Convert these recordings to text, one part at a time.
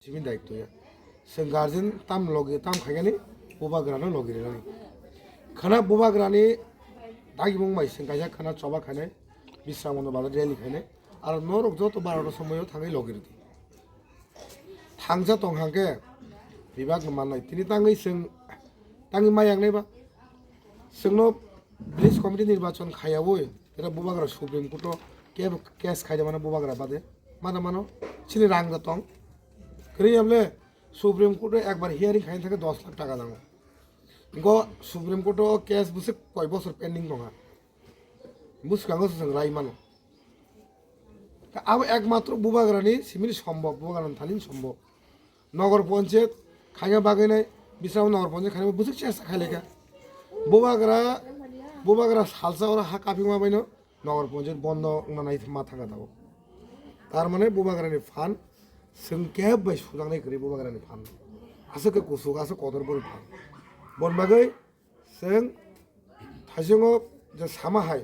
Simin daikto ya. Seng garden tam logi tam khagani Bubagra no logi rani. Khwna Bubagra ni Dagimung mai seng kaisa khwna choba khane Bishramganj Bazar daily khane ar norok joto 12 সময়ও থাঙै logi rati. Thangsa tong hangke bibag manai tini tangai seng tangai mayang neba sengno village committee নির্বাচন খায়াবই এটা Bubagra supreme court case খাইদে মানে Bubagra বাদে মানো চিনি রাং দতং করি আমলে supreme কোর্টে একবার হিয়ারিং খাইন থাকে 10 লাখ টাকা দাম গো সুপ্রিম কোর্ট কেস বুসে কয় বছর পেন্ডিং দঙা বুসকাঙ্গ সং রাই মানো আব একমাত্র Bubagrani সিমিল সম্ভব Bubagra থালিন সম্ভব নগর পঞ্চায়েত খাইয়া বাগাইনাই বিশরাম নগর পঞ্চায়েত খাইয়া বুসে চেষ্টা খাইলেকা Bubagra সালসা ওরা হা কাপি মাবাইনো নগর পঞ্চায়েত বন্ধ নানাই মা থাকা দাও তার মানে Bubagrani fun seng kehab bai sudang nai kari Bubagrani fan asa ke kusuk asa kotor bori fan bon bagai seng thasingo je sama hai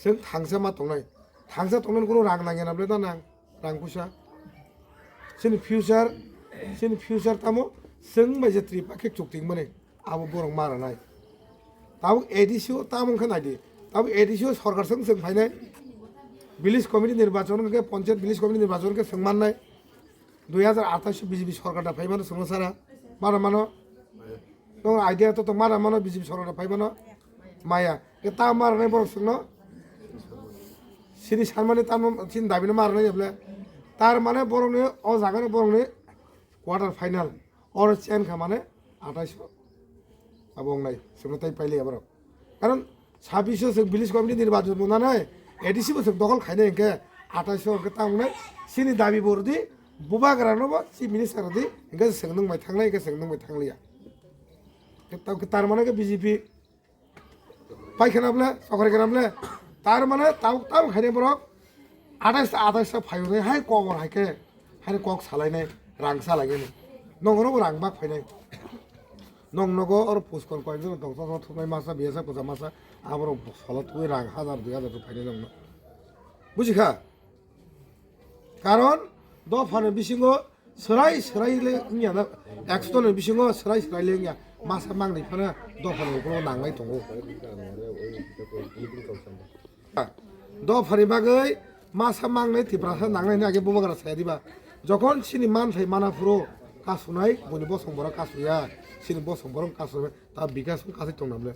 seng thangsa ma tongnai kono rang nange na ble da nang rang pusa sini future tamo seng bai je tri pakek chukting mane abo borong mara nai tabu edisio tamong khanai di tabu edisio সরকার seng phainai village committee নির্বাচন ke panchayat village committee নির্বাচন ke seng mannai 2028 BJP সরকারটা পাইবানো সমস্যারা মানো তো idea তো মানো BJP সরকারটা পাইবানো মায়া কে তা মারনে বড় শুনো সিনি সারমানে তার সিন দাবিনে মারনে এবলে তার মানে বরংনে ও জায়গানে বরংনে কোয়ার্টার ফাইনাল অর চ্যান খামানে 28 এবং নাই সেগুলো তাই পাইলে এবার কারণ 26 ভিলেজ কমিটি নির্বাচন না নয় এডিসি বছর দখল খাইনে একে 28 কে তাংনে সিনি দাবি বরদি Bubagra no ba si minister di enggak sengnung mai thanglai enggak sengnung mai thanglia tar mane ke BJP pai khanable sokore khanable tar mane taw khaine borok 28 phaione hai komor haike hai kok salainai rang salage ni nongro rang bak phainai nogo or puskon koijon dong so thumai masa biasa puja masa abro salat oi rang 1000 2000 to phainai nong বুঝিখা কারণ দফানের বিসিঙ্গ সরাইলে ইয়া না 100 টনের বিসিঙ্গ সরাইলে ইয়া মাসা মাংনি ফানা দফানের উপর নাংলাই দङ দফানি বাগৈ মাসা মাংনে তিপ্রাসা নাংলাই আগে Bubagra সায়া দিবা যখন সিনি মানফাই মানাফুরো কাসুনাই বনি বসংবরা কাসুয়া সিনি বসংবরং কাসুবে তা বিকাশ কাসি দंनामले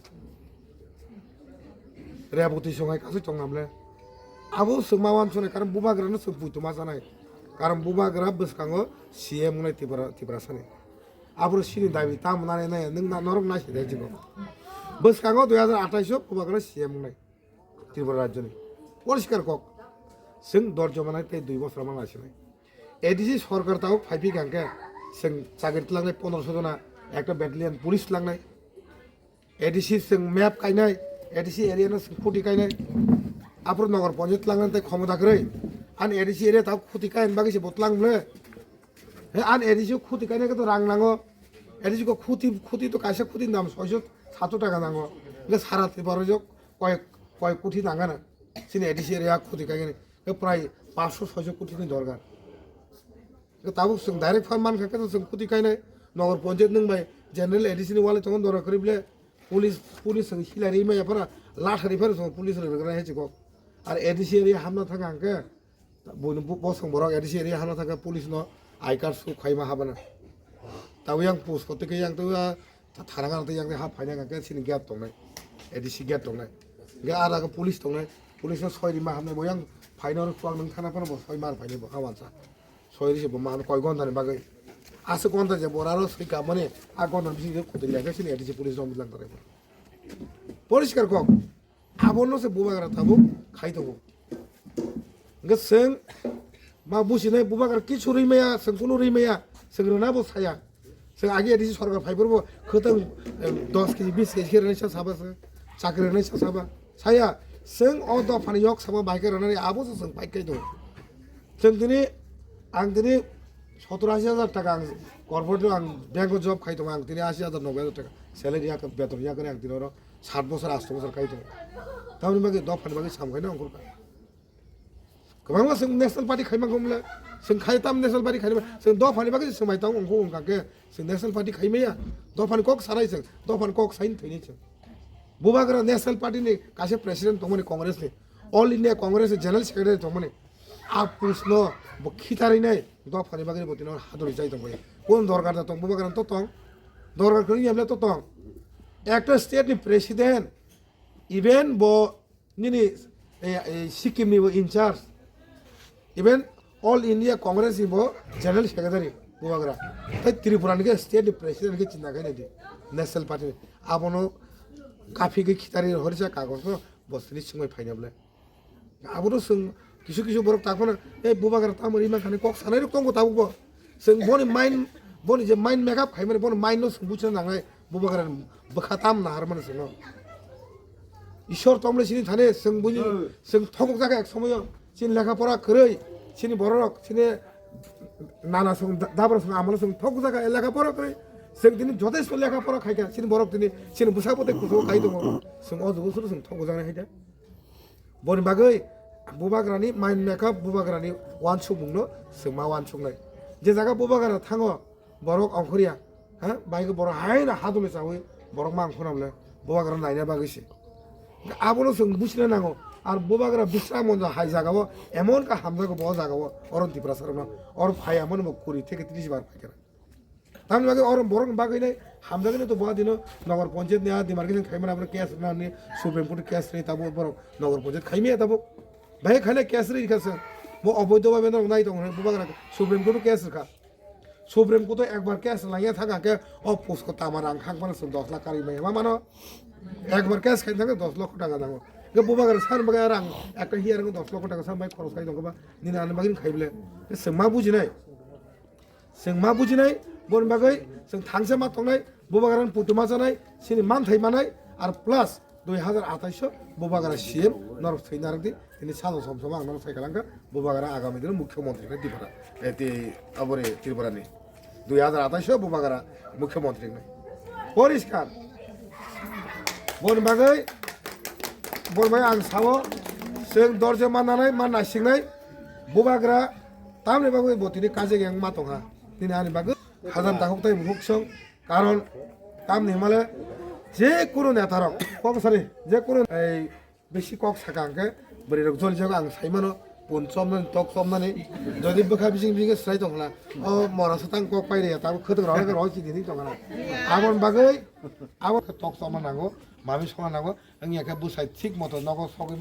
রেবতি সঙ্গাই কাসি দंनामले আবো সমাওয়ান সনে কারণ Bubagra নো সব বুইতো মা জানাই কারণ Bubagra বসকাঙ্গো সিএম নাই তিপ্রাসানি আবরো সিনি দাবি তাম নারে নাই নং নরম না সিদাই জিগো বসকাঙ্গো 2028 Bubagra সিএম নাই ত্রিপুরা রাজ্যনি পরিষ্কার কক সিং দরজমানাই তাই 2 বছর মান আসে নাই এডিসি সরকার তাও ফাইপি গাঙ্কে সিং চাকরি লাংনাই 1500 জনা একটা ব্যাটালিয়ন পুলিশ লাংনাই এডিসি সিং ম্যাপ কাইনাই এডিসি এরিয়া না ফুটি কাইনাই আপর নগর পঞ্চায়েত লাংনাই তাই ক্ষমতা করে আন এডিসি এরিয়া তাও খুতি কাইন বাগিছে বতলাংলে হে আন এডিসি খুতি কাইনে তো রাং নাঙ্গো এডিসি কো খুতি তো কাইসা খুতির দাম 600 টাকা নাঙ্গো লে সারা ত্রিপুরা যোগ কয় কোটি নাঙ্গা না সিনে এডিসি এরিয়া খুতি কাইনে প্রায় 500-600 কোটি নি দরকার তাও সং ডাইরেক্ট ফার্ম মান খাকে তো সং খুতি কাইনে নগর পঞ্চায়েত নং ভাই জেনারেল এডিসি নি ওয়ালে তখন দরকার করিবলে পুলিশ সং হিলারি মাই আপনা লাঠারি ফের সং পুলিশ রে হেছি কো আর এডিসি এরিয়া হামনা থাকা আঙ্কে বনি বসং বরক এডিসি এরিয়া হামনা থাকা পুলিশ ন আই কার্ড সু খাইমা হাবানা তাও yang পোস্ট করতে কে yang তো থারাঙ্গা তো yang হা ফাইনা আঙ্কে সিনি গ্যাপ দंनाय এডিসি গ্যাপ দंनाय গে আরা পুলিশ দंनाय পুলিশ ন 6 রিমা হামনাय বয়াং ফাইনার টুয়াং নং থানা পর 6 মার ফাইনে বখাওয়ানসা 6 রিসে বমান কয় ঘন্টানি বাগৈ আছে ঘন্টা যে বরারো সইকা মানে আ ঘন্টা বিসি খুদি লাগে সিনি এডিসি পুলিশ জম লাগ করে পরিষ্কার কক আবন্ন সে Bubagra থাবো খাইতবো গসং মা বুঝিনাই Bubagra কিছু রিমায়া সং কোন রিমায়া সংরনা বসায়া সং আগে এডিসি সরকার ফাইবরবো খতং 10 কেজি 20 কেজি রেনে সাবাস চাকরি রেনে সাবা সায়া সং অ দফানি yok সাবা বাইকে রানানি আবো সং বাইকাই দো সং দিনে 70-80,000 টাকা কর্পোরেট ব্যাংক জব খাইতো আং দিনে 80,000 90,000 টাকা স্যালারি আক বেতন ইয়া করে আং দিনে 7 বছর 8 বছর খাইতো তাহলে বাকি দফানি বাকি সামখাইনা অঙ্কুর গোबां नेशनल पार्टी खाइमांगौमोनलाय जों खाय ताम नेशनेल पार्टी खायनो जों दफानि बागै जों माइतां अंखौ अंखाके जों नेशनेल पार्टी खायमैया दफानि कक साराय जों दफानि कक साइन थैनि जों बुबाग्रा नेशनेल पार्टीनि कासे प्रेसिडेन्ट दंमोन कांग्रेसनि all India Congress general secretary दंमोन आ प्रश्न खिथारैनाय दफानि बागै बतिनो हादरि जाय दंबाय कोन दरकार दं बुबाग्रा तो दं दरकार खौ यामले तो दं একটা স্টেটनि প্রেসিডেন্ট ইভেন ব নিনি সিকিমनि ইনচার্ज इवन ऑल इंडिया कांग्रेस इबो जनरल सेक्रेटारि बुबाग्रा ताई त्रिपुरानि के स्टेट प्रेसिडेंट के चिन्ना गाय दि नेशनल पार्टी आबनो काफी के खितारि हरजा कागज बसनि सिङै फाइनाबले आबनो जों किसु किसु बरक ताखोनो ए बुबाग्रा तामरि मा खाने कक सानाय रक तंगो ताबो जों बनि माइन्ड बनि जे माइन्ड मेकअप खाइमाने बनि माइन्ड नो बुचना नांनाय बुबाग्रा बखाताम नाहार माने जों ईश्वर तमले सिनि थाने जों बुनि जों थगक जागा एक समय सिन लेखापरा खरै सिनि बरक सिनि नाना सं दाबर सं आमल सं थगक जागा लेखापरा खरै जों दिनै जथेस्थ लेखापरा खायगा सिनि बरक दिनै सिनि बुसापते कुसो खाइ दङ जों अजगसुर जों थगक जागा हायदा बनि बागै बुबाग्रानि माइन्ड मेकअप बुबाग्रानि वान सु बुंनो जों मा वान सुंनाय जे जागा बुबाग्रा थाङो बरक अंखरिया हा बायगो बरक हायना हादुले जावै बरक मा अंखनाबले बुबाग्रा नायना बागैसि आबनो जों बुझनो नांगौ আর বুবাগ্রা বিশ্রামগঞ্জ হাই জাগাও এমন কা হামজাগো বড় জাগাও অরন তিপ্রা সারনা অর ভাই এমন মক কুড়ি থেকে 30 বার পাইকার তাম লাগে অর বরং বাগৈ নাই হামজাগনে তো বড় দিন নগর পঞ্চায়েত নেয়া ডিমার্কেশন খাইমানা আমরা কেস না নি সুপ্রিম কোর্ট কেস নি তাবো বরং নগর পঞ্চায়েত খাইমিয়া তাবো ভাই খানে কেস রি খাছে মো অবৈধভাবে নাই তো বুবাগ্রা সুপ্রিম কোর্ট কেস কা সুপ্রিম কোর্ট একবার কেস লাইয়া থাকাকে অ পোস্ট কো তামার আং খাক মানে 10 লাখ কারি মা মানো একবার কেস খাই থাকে 10 লক্ষ টাকা দাও बुबाग्रा सान बागै आरो आं একটা হিয়ার 10 লক্ষ টাকা সামबाय खरस खाइ दंबा निना आन बागै खाइबले जों मा बुजिनाय बन बागै जों थांसे मा तंनाय बुबाग्रान पुतुमा जानाय सिनि मान थाइमानाय आरो प्लास 2028 बुबाग्रा सीएम नर थैनारदि दिनै सानो सम सम आं नर साइकालांका बुबाग्रा आगामी दिन मुख्यमंत्री ने दिबारा एति अबरे त्रिपुरानि 2028 बुबाग्रा मुख्यमंत्री ने परिष्कार बन बागै बोरमाय आं सावो जों दरजे माननानै मानना सिंनाय बुबाग्रा तामनि बागै बतिनि काजे गें मा तंहा दिनै आनि बागै हाजान ताखौताय मुखसं कारण तामनि माले जे कुनु नेतारक कक सारि जे कुनु এই বেশি কক সাকাंके बोरै रक जल जागा आं साइमानो पनसमनानै तक समनानै যদি बखा बिसिं बिगे स्राय दंला अ मरासो तां कक पाइरे ताबो खोदों रावले रयसि दिनि दंना आबन बागै आबन तक समनांगौ माबि संनांगौ आंनि आखाय बुसाय थिक मत नगद सगै